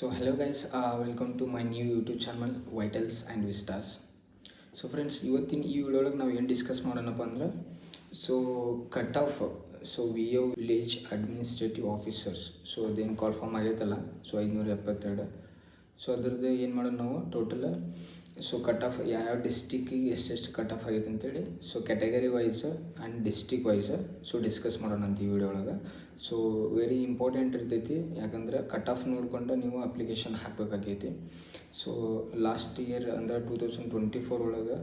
So hello guys, welcome to my new YouTube channel Vitals and Vistas. So friends, ಇವತ್ತಿನ ಈ ವಿಡಿಯೋಳಗೆ ನಾವು ಏನು discuss ಮಾಡೋಣಪ್ಪ ಅಂದ್ರೆ cut off VO village administrative officers. ಅದೇನು call form ಆಗೈತಲ್ಲ, 572. ಅದ್ರದ್ದು ಏನು ಮಾಡೋಣ ನಾವು ಟೋಟಲ್ ಕಟ್ ಆಫ್ ಯಾವ ಡಿಸ್ಟಿಕ್ಕಿಗೆ ಎಷ್ಟೆಷ್ಟು ಕಟ್ ಆಫ್ ಆಗೈತೆ ಅಂತೇಳಿ category wise and district wise discuss ಮಾಡೋಣ ಅಂತ ಈ ವಿಡಿಯೋ ಒಳಗೆ. ವೆರಿ ಇಂಪಾರ್ಟೆಂಟ್ ಇರ್ತೈತಿ, ಯಾಕಂದ್ರೆ ಕಟ್ ಆಫ್ ನೋಡ್ಕೊಂಡು ನೀವು ಅಪ್ಲಿಕೇಶನ್ ಹಾಕಬೇಕಾಗೈತಿ. ಲಾಸ್ಟ್ ಇಯರ್ ಅಂದ್ರೆ 2024 ಒಳಗೆ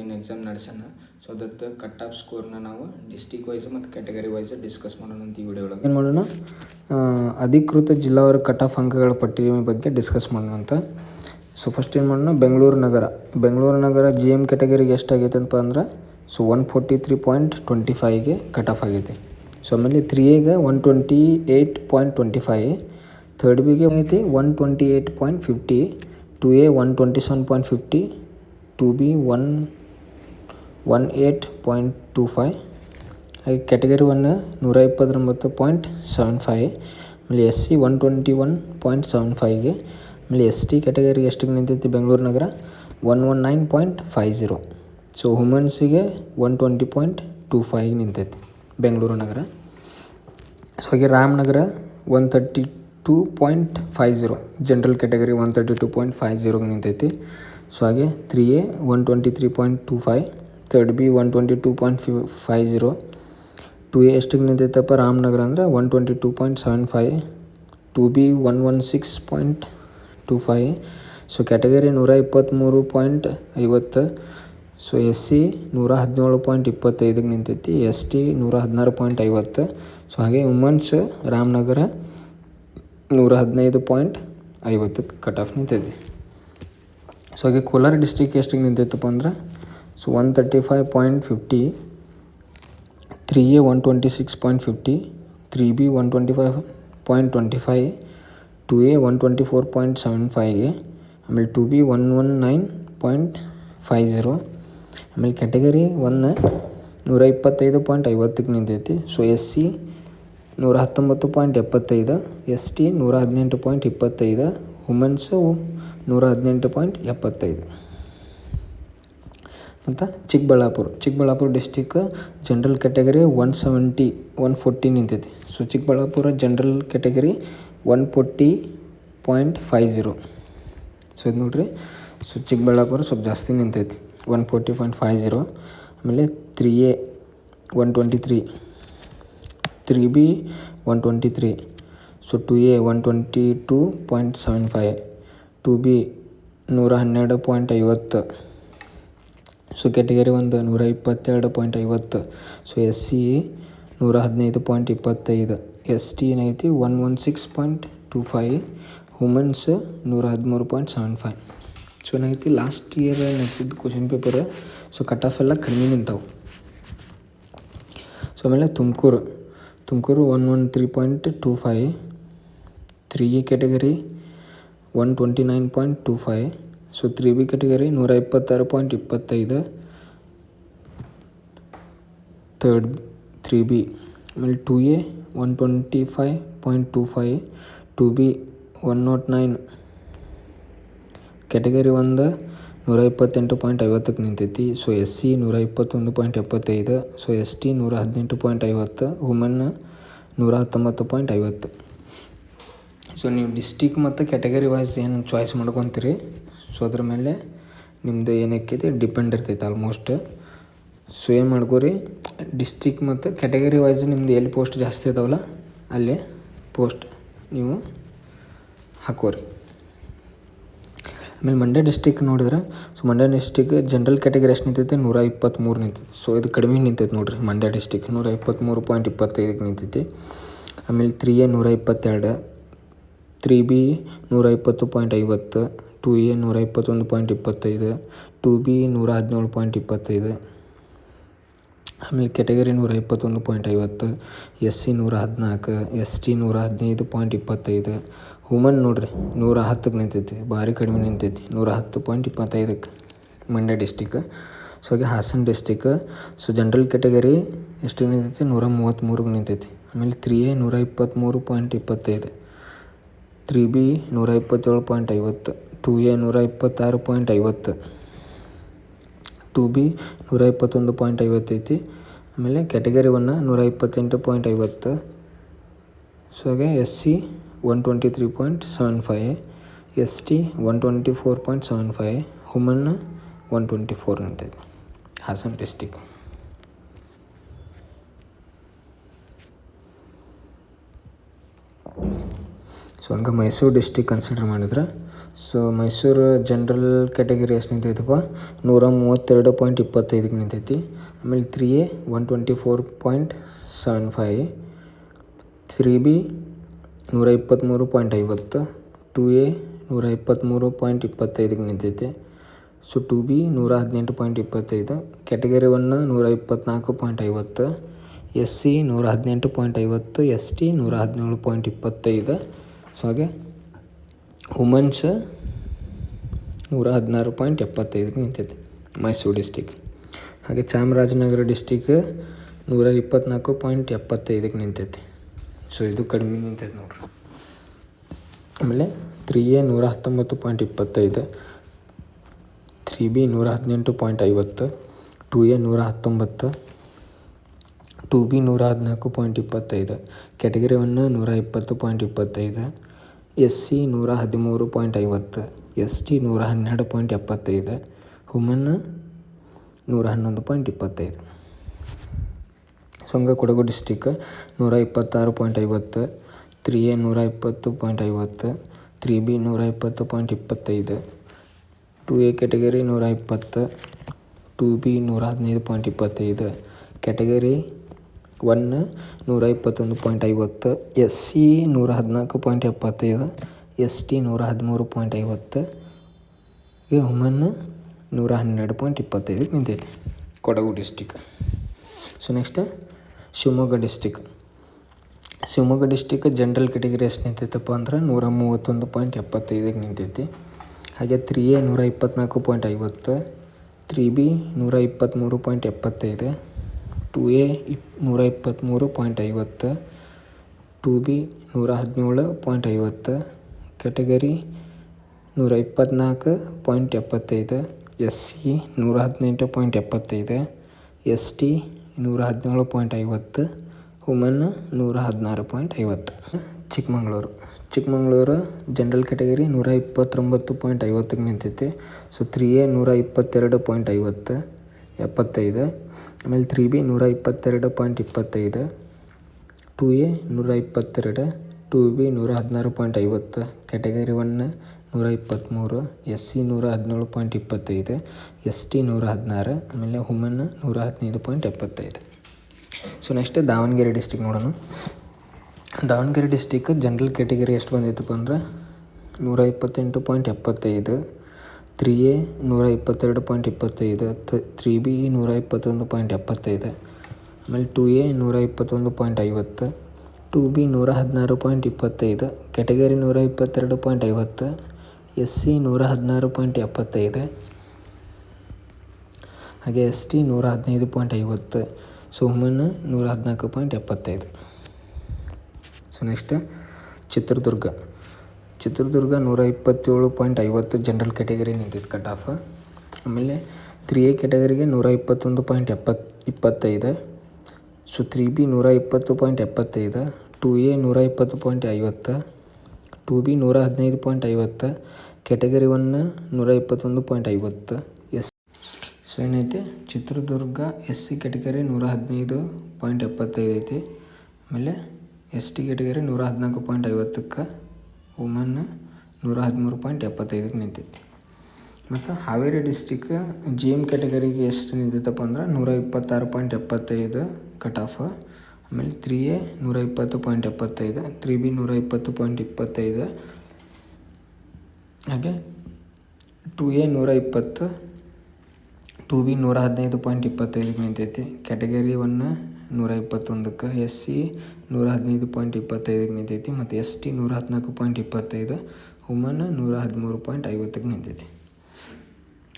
ಏನು ಎಕ್ಸಾಮ್ ನಡೆಸೋಣ, ಅದ್ರದ್ದು ಕಟ್ ಆಫ್ ಸ್ಕೋರ್ನ ನಾವು ಡಿಸ್ಟಿಕ್ ವೈಸ್ ಮತ್ತು ಕ್ಯಾಟಗರಿ ವೈಸ್ ಡಿಸ್ಕಸ್ ಮಾಡೋಣ ಅಂತ ಈ ವಿಡಿಯೋ ಒಳಗೆ. ಏನು ಮಾಡೋಣ, ಅಧಿಕೃತ ಜಿಲ್ಲಾವಾರು ಕಟ್ ಆಫ್ ಅಂಕಗಳ ಪಟ್ಟಿ ಬಗ್ಗೆ ಡಿಸ್ಕಸ್ ಮಾಡೋಣ ಅಂತ. ಫಸ್ಟ್ ಏನು ಮಾಡೋಣ, ಬೆಂಗಳೂರು ನಗರ GM ಕ್ಯಾಟಗರಿಗೆ ಎಷ್ಟಾಗೈತೆ ಅಂತ ಅಂದ್ರೆ 143.25ಗೆ ಕಟ್ ಆಫ್ ಆಗೈತೆ. ಆಮೇಲೆ 3Aಗೆ 128.25, 3Bಗೆ ಐತಿ 128.50, 2A 127.50, 2B 118.25, ಹಾಗೆ ಕ್ಯಾಟಗರಿ 1 129.75, ಆಮೇಲೆ SC 121.75ಗೆ, ಆಮೇಲೆ ST ಕ್ಯಾಟಗರಿ ಎಷ್ಟಿಗೆ ನಿಂತೈತಿ ಬೆಂಗಳೂರು ನಗರ 119.50. ವುಮೆನ್ಸಿಗೆ 120.25 ನಿಂತೈತಿ ಬೆಂಗಳೂರು ನಗರ. ಹಾಗೆ ರಾಮನಗರ 132.50, ಜನರಲ್ ಕ್ಯಾಟಗರಿ 132.50 ನಿಂತೈತಿ. ಹಾಗೆ 3A 123.25, 3B 122.50, 2A ಎಷ್ಟಿಗೆ ನಿಂತೈತಪ್ಪ ರಾಮನಗರ ಅಂದ್ರೆ 122.75, 2B 116.25, ಕ್ಯಾಟಗರಿ 123.50, SC 117.25ಗೆ ನಿಂತೈತಿ, ST 116.50. ಹಾಗೆ ವುಮೆನ್ಸ್ ರಾಮನಗರ 115.50 ಕಟ್ ಆಫ್ ನಿಂತೈತಿ. ಹಾಗೆ ಕೋಲಾರ ಡಿಸ್ಟಿಕ್ ಎಷ್ಟಿಗೆ ನಿಂತೈತಪ್ಪ ಅಂದ್ರೆ 135.50, 3A 126.50, 3B 125.25, 2A 124.75ಗೆ, ಆಮೇಲೆ 2B 119.50, ಆಮೇಲೆ ಕ್ಯಾಟಗರಿ 1 125.50ಗೆ ನಿಂತೈತಿ. SC 119.75, ST 118.25, women's 118.75. ಮತ್ತು ಚಿಕ್ಕಬಳ್ಳಾಪುರ ಡಿಸ್ಟಿಕ್ ಜನರಲ್ ಕ್ಯಾಟಗರಿ 140 ನಿಂತೈತಿ. Chikkaballapur general category 140.50. ಇದು ನೋಡ್ರಿ, ಚಿಕ್ಕಬಳ್ಳಾಪುರ ಸ್ವಲ್ಪ ಜಾಸ್ತಿ ನಿಂತೈತಿ 140.50. ಆಮೇಲೆ 3A 123, 3B 123, 2A 122.75, 2B 112.50, category 1 122.50, SC 115.25, ST ಏನೈತಿ 116.25, ವುಮೆನ್ಸ್ 113.75. ಏನಾಗೈತಿ, ಲಾಸ್ಟ್ ಇಯರ್ ನಡೆಸಿದ ಕ್ವಶನ್ ಪೇಪರ್ ಕಟ್ ಆಫ್ ಎಲ್ಲ ಕಡಿಮೆ ನಿಂತಾವೆ. ಆಮೇಲೆ Tumakuru 113.25, 3A category 129.25, 3B category 126.25, 3B. ಆಮೇಲೆ 2A 125.25, 2B 109, ಕ್ಯಾಟಗರಿ 1 128.50ಕ್ಕೆ ನಿಂತೈತಿ. SC 121.75, ST 118.50, women 119.50. ನೀವು ಡಿಸ್ಟಿಕ್ ಮತ್ತು ಕ್ಯಾಟಗರಿ ವೈಸ್ ಏನು ಚಾಯ್ಸ್ ಮಾಡ್ಕೊತೀರಿ, ಅದ್ರ ಮೇಲೆ ನಿಮ್ಮದು ಏನಕ್ಕೈತಿ ಡಿಪೆಂಡ್ ಇರ್ತೈತೆ ಆಲ್ಮೋಸ್ಟ್. ಏನು ಮಾಡ್ಕೋರಿ, ಡಿಸ್ಟಿಕ್ ಮತ್ತು ಕ್ಯಾಟಗರಿ ವೈಸ್ ನಿಮ್ದು ಎಲ್ಲಿ ಪೋಸ್ಟ್ ಜಾಸ್ತಿ ಇದಾವಲ್ಲ ಅಲ್ಲೇ ಪೋಸ್ಟ್ ನೀವು ಹಾಕೋರಿ. ಆಮೇಲೆ ಮಂಡ್ಯ ಡಿಸ್ಟಿಕ್ ನೋಡಿದ್ರೆ ಮಂಡ್ಯ ಡಿಸ್ಟಿಕ್ ಜನರಲ್ ಕ್ಯಾಟಗರಿ ಎಷ್ಟು ನಿಂತೈತೆ 123 ನಿಂತೈತಿ. ಇದು ಕಡಿಮೆ ನಿಂತೈತೆ ನೋಡಿರಿ. ಮಂಡ್ಯ ಡಿಸ್ಟಿಕ್ 123.25ಗೆ ನಿಂತೈತಿ. ಆಮೇಲೆ 3A 122, 3B 120.50, 2A 121.25, 2B 117.25, ಆಮೇಲೆ ಕ್ಯಾಟಗರಿ 121.50, SC 114, ST 115.25, ವುಮನ್ ನೋಡಿರಿ 110ಕ್ಕೆ ನಿಂತೈತಿ, ಭಾರಿ ಕಡಿಮೆ ನಿಂತೈತಿ 110.25ಕ್ಕೆ ಮಂಡ್ಯ ಡಿಸ್ಟಿಕ್. ಹಾಗೆ ಹಾಸನ ಡಿಸ್ಟಿಕ್ ಜನರಲ್ ಕ್ಯಾಟಗರಿ ಎಷ್ಟು ನಿಂತೈತಿ 133ಗೆ ನಿಂತೈತಿ. ಆಮೇಲೆ 3A 123.25, 3B 127.50, 2A 126.50, 2B 121.50 ಐತಿ. ಆಮೇಲೆ ಕ್ಯಾಟಗರಿ 1 128.50. ಸೊ ಹಾಗೆ SC 123.75, ST 124.75, ವುಮನ್ 124 ಅಂತೈತಿ. ಹಾಸನ ಡಿಸ್ಟಿಕ್. ಸೊ ಹಂಗೆ ಮೈಸೂರು ಡಿಸ್ಟಿಕ್ ಕನ್ಸಿಡರ್ ಮಾಡಿದ್ರೆ, ಸೊ ಮೈಸೂರು ಜನರಲ್ ಕ್ಯಾಟಗರಿ ಎಷ್ಟು ನಿಂತೈತಪ್ಪ 132.25 ನಿಂತೈತಿ. ಆಮೇಲೆ 3A 124.75, 3B 123.50, 2A 123.25 ನಿಂತೈತಿ. So 2B 118.25, category 1 124.50, SC 118.50, ST 117.25. So ಹಾಗೆ ವುಮನ್ಸ್ 116.75 ನಿಂತೈತಿ ಮೈಸೂರು ಡಿಸ್ಟಿಕ್. ಹಾಗೆ ಚಾಮರಾಜನಗರ ಡಿಸ್ಟಿಕ್ 124.75 ನಿಂತೈತಿ. ಸೊ ಇದು ಕಡಿಮೆ ನಿಂತೈತಿ ನೋಡ್ರಿ. ಆಮೇಲೆ 3A 119.25, 3B 118.50, 2A 119, 2B 114.25, category 1 120.25, SC 113.50, ST 112.75, woman 111.25. So ಹಂಗೆ Kodagu district 126.50, 3A 120.50, 3B 120.25, 2A category 120, 2B 115.25, category 1 121.50, SC 114.75, ST 113.50, woman 112.25 ನಿಂತೈತಿ Kodagu district. So next Shivamogga district. Shivamogga district general category ಎಷ್ಟು ನಿಂತೈತಪ್ಪ ಅಂದ್ರೆ 131.75 ನಿಂತೈತಿ. ಹಾಗೆ 3A 124.50, 3B 123.75, 2A 123.50, 2B 117.50, category 124.75, SC 118.75, ST 117.50, woman 116.50. Chikkamagaluru general category 129.50 ನಿಂತೈತಿ. So 3A 122.50, 75, ಆಮೇಲೆ 3B 122.25, 2A 122, 2B 116.50, category 1 123, SC 117.25, ST 116, ಆಮೇಲೆ woman 115.75. So next Davanagere district ನೋಡೋಣ. ದಾವಣಗೆರೆ ಡಿಸ್ಟಿಕ್ ಜನರಲ್ ಕ್ಯಾಟಗರಿ ಎಷ್ಟು ಬಂದೈತಪ್ಪ ಅಂದ್ರೆ 128.75, 3A 122.25, 3B 121.75, ಆಮೇಲೆ 2A 121.50, 2B 116.25, ಕ್ಯಾಟಗರಿ 122.50, SC 116.75, ಹಾಗೆ ST 115.50, so woman 114.75. So next Chitradurga 127.50 general category ನಿಂತೈತೆ cut off. ಆಮೇಲೆ 3A ಕ್ಯಾಟಗರಿಗೆ 121.25, so 3B 120.75, 2A 120.50, 2B 115.50, category 1 121.50. So ಏನೈತಿ Chitradurga SC category 115.75 ಐತಿ. ಆಮೇಲೆ ST ಕ್ಯಾಟಗರಿ 114.50ಕ್ಕೆ, ವುಮನ್ 113.75 ನಿಂತೈತಿ. ಮತ್ತು ಹಾವೇರಿ ಡಿಸ್ಟಿಕ್ GM ಕ್ಯಾಟಗರಿಗೆ ಎಷ್ಟು ನಿಂತೈತಪ್ಪ ಅಂದ್ರೆ 126.75 ಕಟ್ ಆಫ್. ಆಮೇಲೆ 3A 120.75, 3B 120.25, ಹಾಗೆ 2A 120, 2B 115.25 ನಿಂತೈತಿ. ಕ್ಯಾಟಗರಿ 1 121ಕ್ಕೆ, SC 115.25 ನಿಂತೈತಿ. ಮತ್ತು ST 114.25, ವುಮನ್ 113.50 ನಿಂತೈತಿ.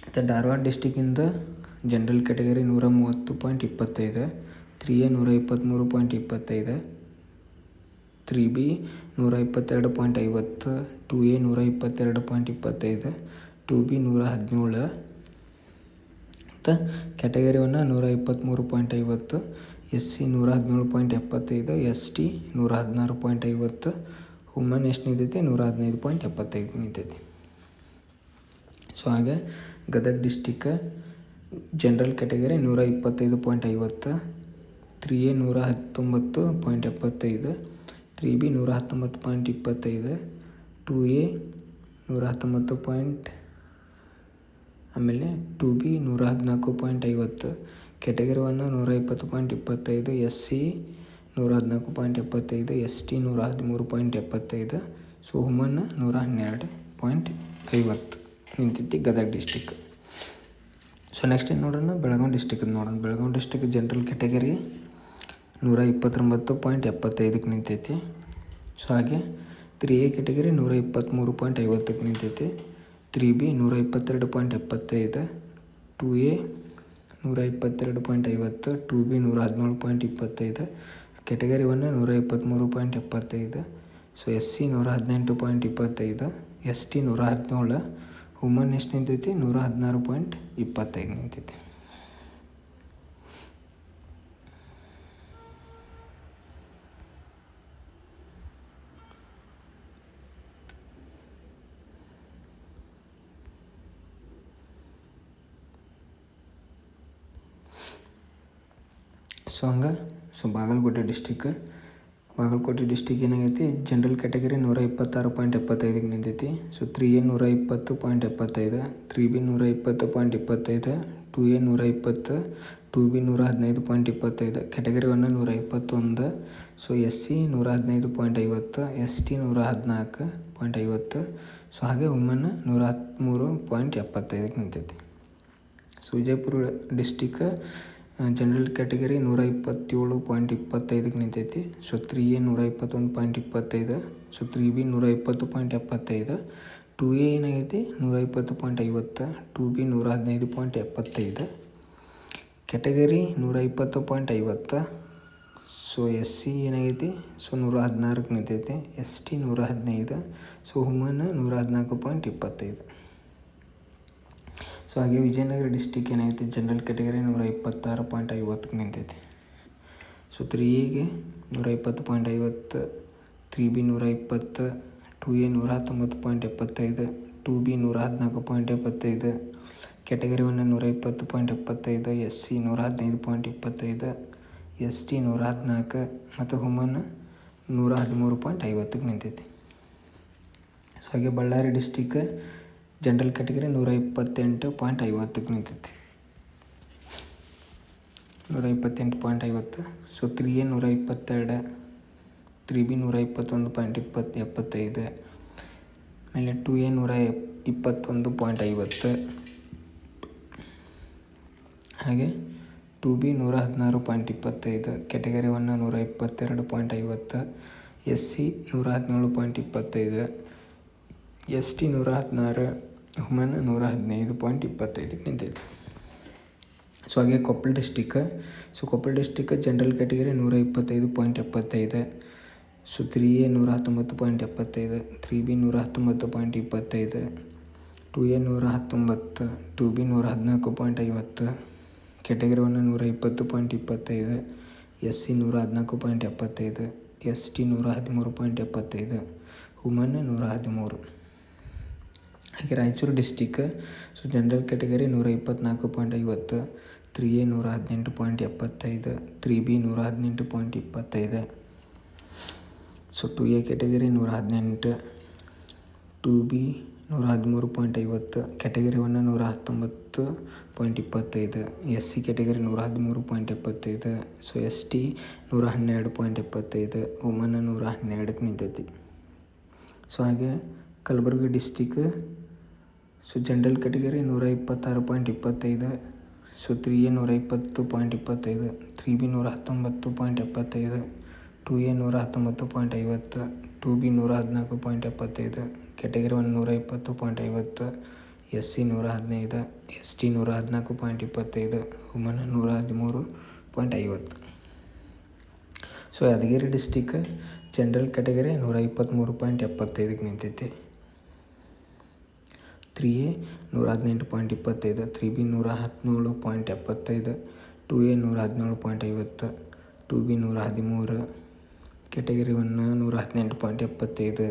ಮತ್ತು Dharwad ಡಿಸ್ಟಿಕ್ಕಿಂದ general category 130.25, 3A 123.25, 3B 122.50, 2A 122.25, 2B 117 ಮತ್ತು ಕ್ಯಾಟಗರಿ 1 123.50, SC 117.75, ST 116.50, ವುಮನ್ ಎಷ್ಟು ನಿಂತೈತಿ 115.75 ನಿಂತೈತಿ. ಸೊ ಹಾಗೆ Gadag district general category 125.50, 3A 119.75, 3B 119.25, 2A 119. ಆಮೇಲೆ 2B 114.50, category 1 120.25, SC 114.75, ST 113.75, so woman 112.50 ನಿಂತೈತಿ ಗದಗ ಡಿಸ್ಟಿಕ್. ಸೊ ನೆಕ್ಸ್ಟ್ ಏನು ನೋಡೋಣ, ಬೆಳಗಾವಿ ಡಿಸ್ಟಿಕ್ ನೋಡೋಣ. ಬೆಳಗಾವಿ ಡಿಸ್ಟಿಕ್ ಜನರಲ್ ಕ್ಯಾಟಗರಿ 129.75 ನಿಂತೈತಿ. ಸೊ ಹಾಗೆ 3A ಕ್ಯಾಟಗರಿ 123.50 ನಿಂತೈತಿ. 3B 122.75, 2A 122.50, 2B 117.25, category 1 123.75, so SC 118.25, ST 117, woman ಎಷ್ಟು ನಿಂತೈತಿ 116.25 ನಿಂತೈತಿ. ಸೊ ಹಂಗೆ ಬಾಗಲಕೋಟೆ ಡಿಸ್ಟಿಕ್ ಏನಾಗೈತಿ, ಜನರಲ್ ಕ್ಯಾಟಗರಿ 126.75 ನಿಂತೈತಿ. So 3A 120.75, 3B 120.25, 2A 120, 2B 115.25, category 1 121, so SC 115.50, ST 114.50, so ಹಾಗೆ ವುಮನ್ 113.75 ನಿಂತೈತಿ. So Vijayapura district general category 127.25 ನಿಂತೈತಿ. So 3A 121.25, so 3B 120.75, 2A ಏನಾಗೈತಿ 120.50, 2B 115.75, ಕ್ಯಾಟಗರಿ 120.50, ಸೊ SC ಏನಾಗೈತಿ ಸೊ 116 ನಿಂತೈತಿ. ST 115, so woman 114.25. ಸೊ ಹಾಗೆ Vijayanagara district ಏನಾಗೈತಿ, general category 126.50 ನಿಂತೈತಿ. So 3Aಗೆ 120.50, 3B 120, 2A 119.75, 2B 114.75, category 1 120.75, SC 115.25, ST 114 ಮತ್ತು ವುಮನ್ 113.50 ನಿಂತೈತಿ. ಸೊ ಹಾಗೆ ಬಳ್ಳಾರಿ ಡಿಸ್ಟಿಕ್ ಜನರಲ್ ಕ್ಯಾಟಗರಿ 128.50 ನಿಂತೈತಿ. 128.50, ಸೊ 3A 122, 3B 121.75, ಆಮೇಲೆ 2A 121.50, ಹಾಗೆ 2B 116.25, category 1 122.50, SC 117.25, ST 116, woman 115.25 ನಿಂತೈತಿ. ಸೊ ಹಾಗೆ Koppal district general category 125.75, so 3A 119.75, 3B 119.25, 2A 119, 2B 114.50, category 1 120.25, SC 114.75, ST 113.75, woman 113. ಹಾಗೆ Raichur district so general category 124.50, 3A 118.75, 3B 118.25, so 2A category 118, 2B 113.50, category 1 119.25, SC category 113.75, so ST 112.75, woman 112 ನಿಂತೈತಿ. So ಹಾಗೆ Kalaburagi district so general category 126.25, so 3A 120.25, 3B 119.75, 2A 119.50, 2B 114.75, category 1 120.50, SC 115, ST 114.25, woman 113.50. So Yadgir district general category 123.75 ನಿಂತೈತಿ. 3A 118.25, 3B 117.75, 2A 117.50, 2B 113, category 1 118.75.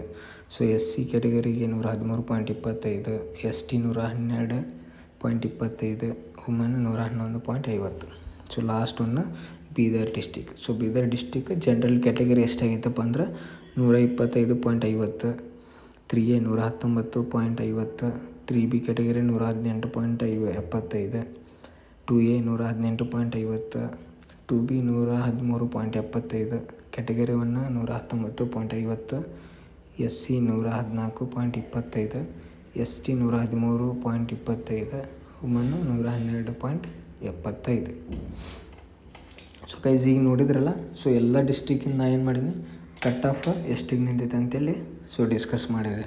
So SC ಕ್ಯಾಟಗರಿಗೆ 113.25, ST 112.25, woman 111.50. So last one Bidar district. So Bidar district general category ಎಷ್ಟಾಗೈತಪ್ಪ ಅಂದ್ರೆ 125.50, 3A 119.50, 3B category 118.75, 2A 118.50, 2B 113.75, category 1 119.50, SC 114.25, ST 113.25, woman 112.75. So guys ಈಗ ನೋಡಿದ್ರಲ್ಲ, so ಎಲ್ಲ ಡಿಸ್ಟಿಕ್ಕಿಂದ ನಾ ಏನು ಮಾಡೀನಿ, ಕಟ್ ಆಫ್ ಎಷ್ಟಿಗೆ ನಿಂತೈತೆ ಅಂತೇಳಿ ಸೊ ಡಿಸ್ಕಸ್ ಮಾಡಿದೆ.